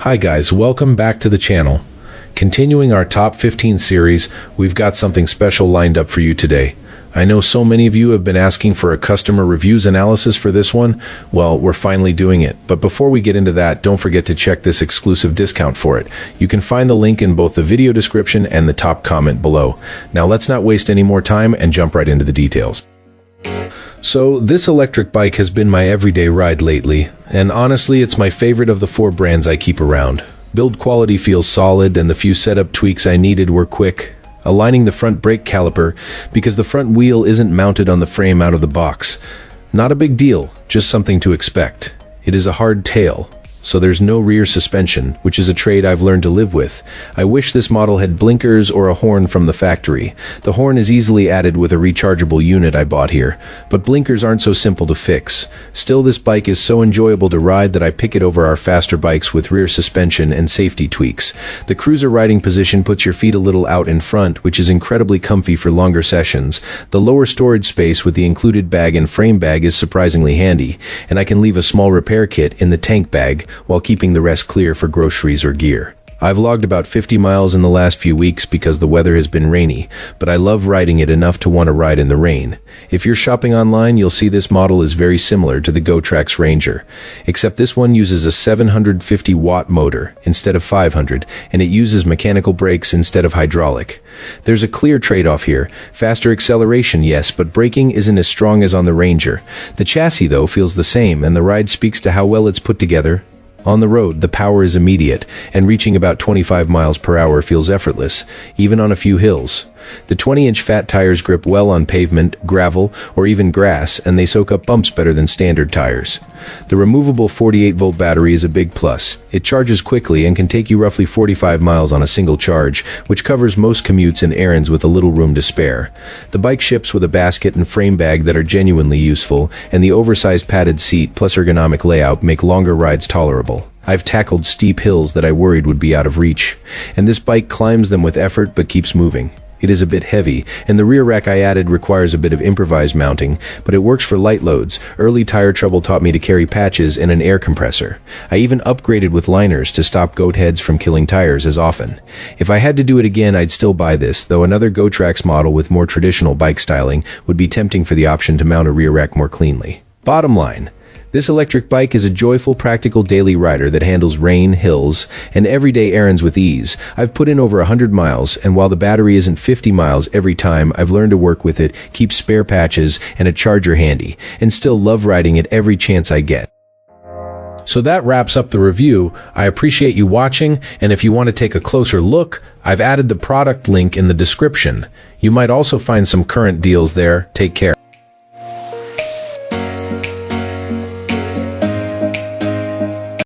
Hi guys, welcome back to the channel. Continuing our top 15 series, we've got something special lined up for you today. I know so many of you have been asking for a customer reviews analysis for this one. Well, we're finally doing it. But before we get into that, don't forget to check this exclusive discount for it. You can find the link in both the video description and the top comment below. Now let's not waste any more time and jump right into the details. So, this electric bike has been my everyday ride lately, and honestly it's my favorite of the 4 brands I keep around. Build quality feels solid, and the few setup tweaks I needed were quick. Aligning the front brake caliper, because the front wheel isn't mounted on the frame out of the box. Not a big deal, just something to expect. It is a hard tail, so there's no rear suspension, which is a trait I've learned to live with. I wish this model had blinkers or a horn from the factory. The horn is easily added with a rechargeable unit I bought here, but blinkers aren't so simple to fix. Still, this bike is so enjoyable to ride that I pick it over our faster bikes with rear suspension and safety tweaks. The cruiser riding position puts your feet a little out in front, which is incredibly comfy for longer sessions. The lower storage space with the included bag and frame bag is surprisingly handy, and I can leave a small repair kit in the tank bag, while keeping the rest clear for groceries or gear. I've logged about 50 miles in the last few weeks because the weather has been rainy, but I love riding it enough to want to ride in the rain. If you're shopping online, you'll see this model is very similar to the Gotrax Ranger, except this one uses a 750 watt motor instead of 500, and it uses mechanical brakes instead of hydraulic. There's a clear trade-off here. Faster acceleration, yes, but braking isn't as strong as on the Ranger. The chassis, though, feels the same, and the ride speaks to how well it's put together. On the road, the power is immediate, and reaching about 25 miles per hour feels effortless, even on a few hills. The 20-inch fat tires grip well on pavement, gravel, or even grass, and they soak up bumps better than standard tires. The removable 48-volt battery is a big plus. It charges quickly and can take you roughly 45 miles on a single charge, which covers most commutes and errands with a little room to spare. The bike ships with a basket and frame bag that are genuinely useful, and the oversized padded seat plus ergonomic layout make longer rides tolerable. I've tackled steep hills that I worried would be out of reach, and this bike climbs them with effort but keeps moving. It is a bit heavy, and the rear rack I added requires a bit of improvised mounting, but it works for light loads. Early tire trouble taught me to carry patches and an air compressor. I even upgraded with liners to stop goat heads from killing tires as often. If I had to do it again, I'd still buy this, though another Gotrax model with more traditional bike styling would be tempting for the option to mount a rear rack more cleanly. Bottom line. This electric bike is a joyful, practical daily rider that handles rain, hills, and everyday errands with ease. I've put in over 100 miles, and while the battery isn't 50 miles every time, I've learned to work with it, keep spare patches, and a charger handy, and still love riding it every chance I get. So that wraps up the review. I appreciate you watching, and if you want to take a closer look, I've added the product link in the description. You might also find some current deals there. Take care.